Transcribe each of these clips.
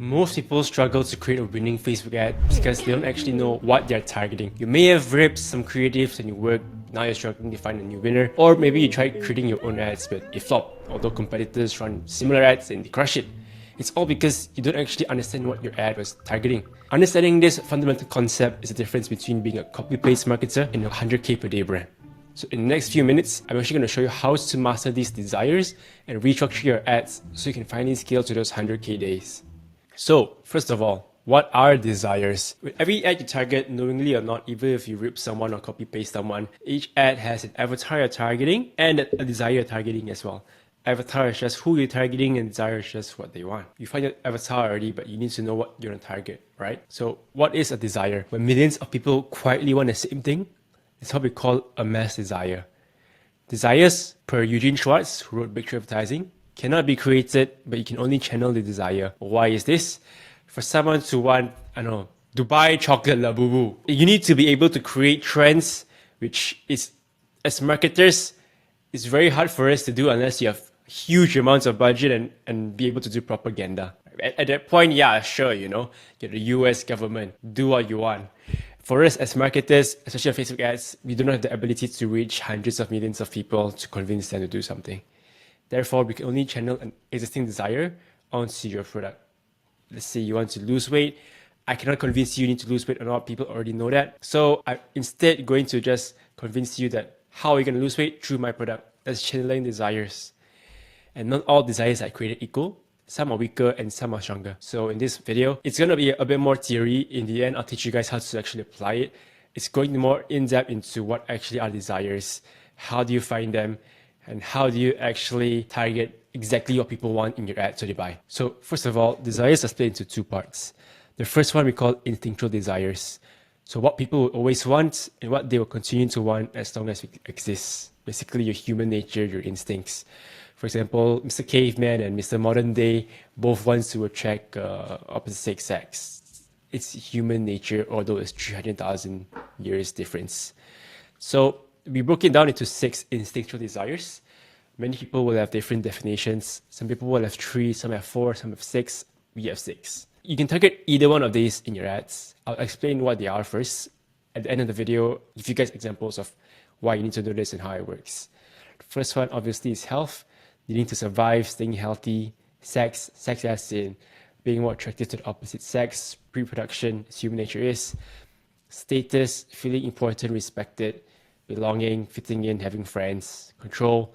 Most people struggle to create a winning Facebook ad because they don't actually know what they're targeting. You may have ripped some creatives in your work, now you're struggling to find a new winner, or maybe you tried creating your own ads but it flopped, although competitors run similar ads and they crush it. It's all because you don't actually understand what your ad was targeting. Understanding this fundamental concept is the difference between being a copy-paste marketer and a 100k per day brand. So in the next few minutes, I'm actually going to show you how to master these desires and restructure your ads so you can finally scale to those 100k days. So, first of all, what are desires? With every ad you target, knowingly or not, even if you rip someone or copy paste someone, each ad has an avatar you're targeting and a desire you're targeting as well. Avatar is just who you're targeting and desire is just what they want. You find your avatar already, but you need to know what you're going to target, right? So what is a desire? When millions of people quietly want the same thing, it's what we call a mass desire. Desires, per Eugene Schwartz, who wrote Breakthrough Advertising, cannot be created, but you can only channel the desire. Why is this? For someone to want, I don't know, Dubai chocolate labubu, you need to be able to create trends, which is, as marketers, it's very hard for us to do unless you have huge amounts of budget and be able to do propaganda. At that point, yeah, sure, you're the US government, do what you want. For us as marketers, especially on Facebook ads, we do not have the ability to reach hundreds of millions of people to convince them to do something. Therefore, we can only channel an existing desire onto your product. Let's say you want to lose weight. I cannot convince you need to lose weight or not. People already know that. So I'm instead going to just convince you that how are you going to lose weight? Through my product. That's channeling desires. And not all desires are created equal. Some are weaker and some are stronger. So in this video, it's going to be a bit more theory. In the end, I'll teach you guys how to actually apply it. It's going more in-depth into what actually are desires. How do you find them? And how do you actually target exactly what people want in your ad so they buy? So first of all, desires are split into two parts. The first one we call instinctual desires. So what people will always want and what they will continue to want as long as it exists. Basically your human nature, your instincts. For example, Mr. Caveman and Mr. Modern Day both want to attract opposite sex. It's human nature, although it's 300,000 years difference. So we broke it down into 6 instinctual desires. Many people will have different definitions. Some people will have 3, some have 4, some have 6. We have 6. You can target either one of these in your ads. I'll explain what they are first. At the end of the video, give you guys examples of why you need to do this and how it works. The first one obviously is health. Needing to survive, staying healthy. Sex as in being more attracted to the opposite sex. Reproduction, as human nature is. Status, feeling important, respected. Belonging, fitting in, having friends. Control,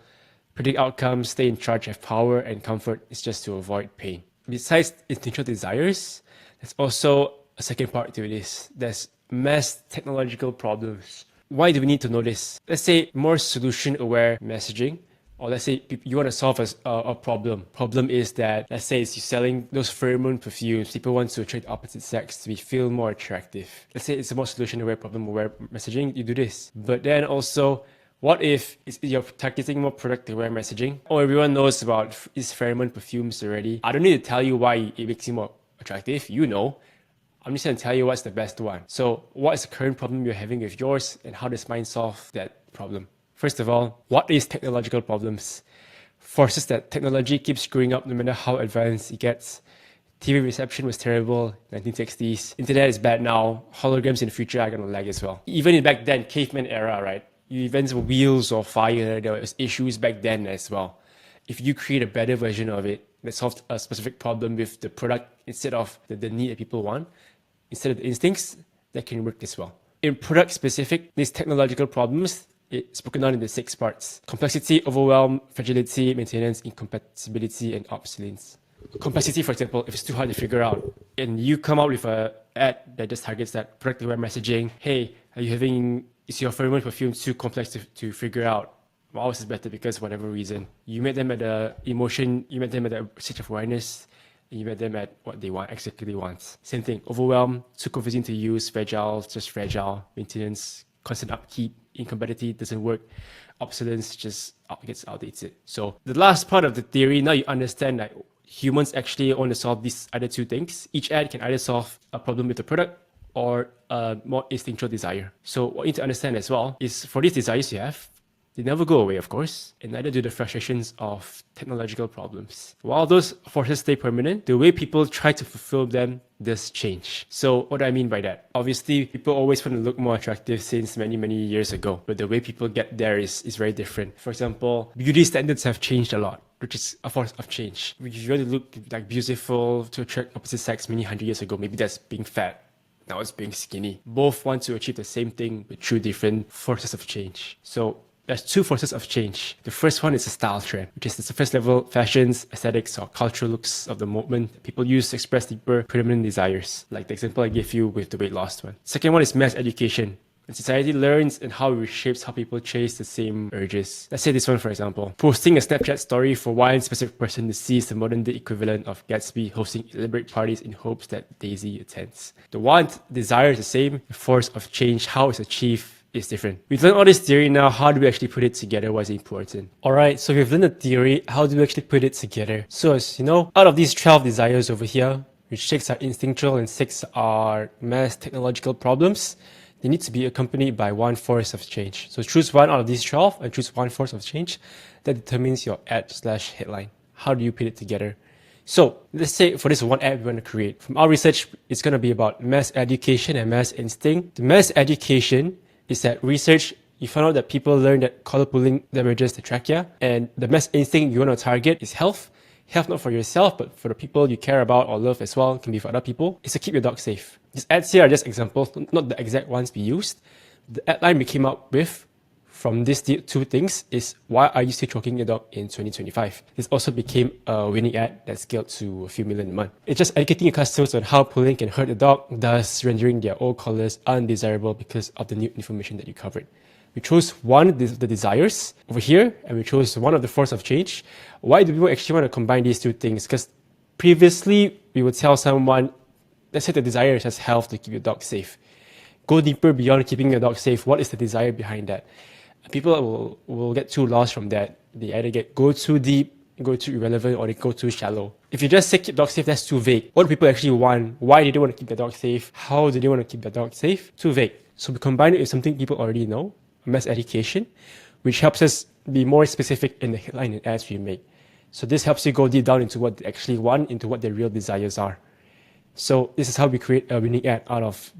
predict outcomes, stay in charge, have power, and comfort is just to avoid pain. Besides instinctual desires, there's also a second part to this. There's mass technological problems. Why do we need to know this? Let's say more solution-aware messaging. Or let's say you want to solve a problem. Problem is that, let's say you're selling those pheromone perfumes. People want to attract the opposite sex to feel more attractive. Let's say it's a more solution-aware, problem-aware messaging. You do this. But then also, what if you're targeting more product-aware messaging? Oh, everyone knows about these pheromone perfumes already. I don't need to tell you why it makes you more attractive. You know. I'm just going to tell you what's the best one. So what is the current problem you're having with yours and how does mine solve that problem? First of all, what is technological problems? Forces that technology keeps screwing up no matter how advanced it gets. TV reception was terrible, 1960s. Internet is bad now. Holograms in the future are going to lag as well. Even back then, caveman era, right? You invented wheels or fire, there was issues back then as well. If you create a better version of it that solves a specific problem with the product instead of the need that people want, instead of the instincts, that can work as well. In product specific, these technological problems, it's broken down into 6 parts. Complexity, overwhelm, fragility, maintenance, incompatibility, and obsolescence. Complexity, for example, if it's too hard to figure out, and you come out with an ad that just targets that product-aware messaging, hey, is your pheromone perfume too complex to figure out? Well, ours is better because whatever reason. You met them at the emotion, you met them at the stage of awareness, and you met them at what they want, exactly they want. Same thing, overwhelm, too confusing to use, fragile, just fragile, maintenance, constant upkeep, incompatibility doesn't work, obsolescence just gets outdated. So the last part of the theory, now you understand that humans actually want to solve these other 2 things. Each ad can either solve a problem with the product or a more instinctual desire. So what you need to understand as well is for these desires you have, They never go away, of course, and neither do the frustrations of technological problems. While those forces stay permanent, the way people try to fulfill them does change. So what do I mean by that? Obviously, people always want to look more attractive since many, many years ago, but the way people get there is very different. For example, beauty standards have changed a lot, which is a force of change. If you want to look like beautiful to attract opposite sex many hundred years ago, maybe that's being fat. Now it's being skinny. Both want to achieve the same thing, but through different forces of change. So there's two forces of change. The first one is a style trend, which is the surface level fashions, aesthetics, or cultural looks of the moment that people use to express deeper, predominant desires, like the example I gave you with the weight loss one. Second one is mass education. And society learns and how it reshapes how people chase the same urges. Let's say this one, for example. Posting a Snapchat story for one specific person to see is the modern day equivalent of Gatsby hosting elaborate parties in hopes that Daisy attends. The want, desire is the same, the force of change, how it's achieved, is different. We've learned all this theory now. How do we actually put it together? What's important? Alright, so we've learned the theory. How do we actually put it together? So as you know, out of these 12 desires over here, which 6 are instinctual and 6 are mass technological problems, they need to be accompanied by one force of change. So choose one out of these 12 and choose one force of change that determines your ad/headline. How do you put it together? So let's say for this one ad we want to create. From our research, it's going to be about mass education and mass instinct. The mass education is that research, you found out that people learn that collar pulling damages the trachea, and the mass instinct you want to target is health. Health not for yourself, but for the people you care about or love as well, can be for other people, is to keep your dog safe. These ads here are just examples, not the exact ones we used. The ad line we came up with from these two things is, why are you still choking your dog in 2025? This also became a winning ad that scaled to a few million a month. It's just educating your customers on how pulling can hurt the dog, thus rendering their old collars undesirable because of the new information that you covered. We chose one of the desires over here, and we chose one of the force of change. Why do people actually want to combine these two things? Because previously, we would tell someone, let's say the desire is just health to keep your dog safe. Go deeper beyond keeping your dog safe. What is the desire behind that? People will get too lost from that. They either go too deep, go too irrelevant, or they go too shallow. If you just say keep dog safe, that's too vague. What do people actually want? Why do they want to keep their dog safe? How do they want to keep their dog safe? Too vague. So we combine it with something people already know, mass education, which helps us be more specific in the headline and ads we make. So this helps you go deep down into what they actually want, into what their real desires are. So this is how we create a winning ad out of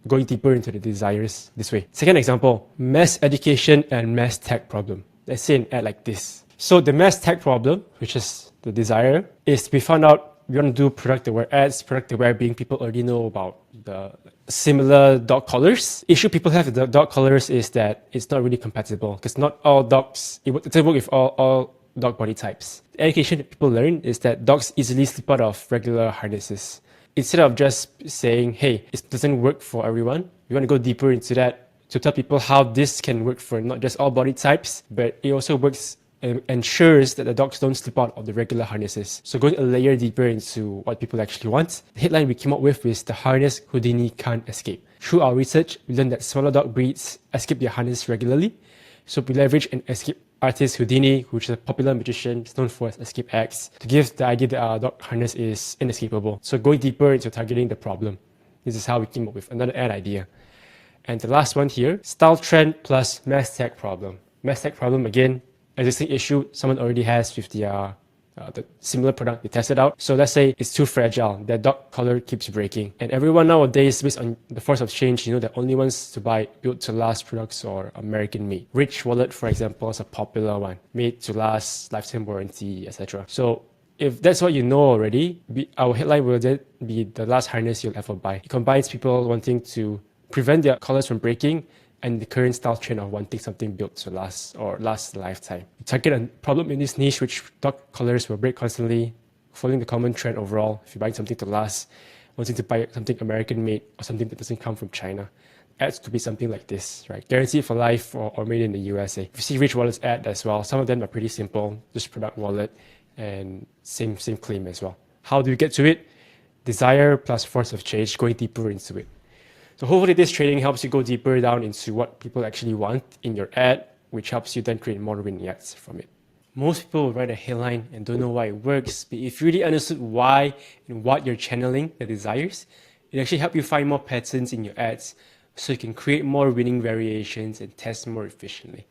going deeper into the desires this way. Second example, mass education and mass tech problem. Let's say an ad like this. So the mass tech problem, which is the desire, is we found out we want to do product aware ads. Product aware being people already know about the similar dog collars. Issue people have with the dog collars is that it's not really compatible because not all dogs, it doesn't work with all dog body types. The education that people learn is that dogs easily slip out of regular harnesses. Instead of just saying, hey, it doesn't work for everyone, we want to go deeper into that to tell people how this can work for not just all body types, but it also works and ensures that the dogs don't slip out of the regular harnesses. So going a layer deeper into what people actually want, the headline we came up with is the harness Houdini can't escape. Through our research, we learned that smaller dog breeds escape their harness regularly. So we leverage an escape artist Houdini, which is a popular magician known for his escape acts, to give the idea that our dog harness is inescapable. So going deeper into targeting the problem. This is how we came up with another ad idea. And the last one here, style trend plus mass tech problem. Mass tech problem, again, existing issue someone already has with the similar product they tested out. So let's say it's too fragile, their dog collar keeps breaking. And everyone nowadays, based on the force of change, the only ones to buy built to last products are American made. Rich Wallet, for example, is a popular one, made to last, lifetime warranty, etc. So if that's what you know already, our headline will then be the last harness you'll ever buy. It combines people wanting to prevent their collars from breaking and the current style trend of wanting something built to last or last a lifetime. We target a problem in this niche, which dog collars will break constantly, following the common trend overall. If you're buying something to last, wanting to buy something American made or something that doesn't come from China. Ads could be something like this, right? Guaranteed for life or made in the USA. If you see Rich Wallet's ad as well, some of them are pretty simple, just product wallet and same claim as well. How do you get to it? Desire plus force of change, going deeper into it. So hopefully this training helps you go deeper down into what people actually want in your ad, which helps you then create more winning ads from it. Most people will write a headline and don't know why it works, but if you really understood why and what you're channeling, the desires, it actually helps you find more patterns in your ads so you can create more winning variations and test more efficiently.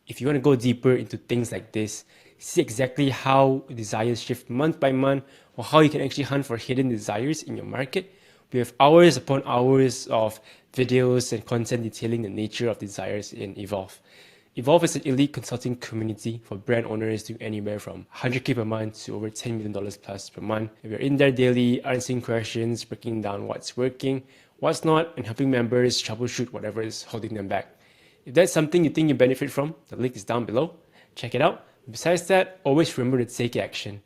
If you want to go deeper into things like this, see exactly how desires shift month by month, or how you can actually hunt for hidden desires in your market, we have hours upon hours of videos and content detailing the nature of desires in Evolve. Evolve is an elite consulting community for brand owners doing anywhere from 100K per month to over $10 million plus per month. We're in there daily, answering questions, breaking down what's working, what's not, and helping members troubleshoot whatever is holding them back. If that's something you think you benefit from, the link is down below. Check it out. Besides that, always remember to take action.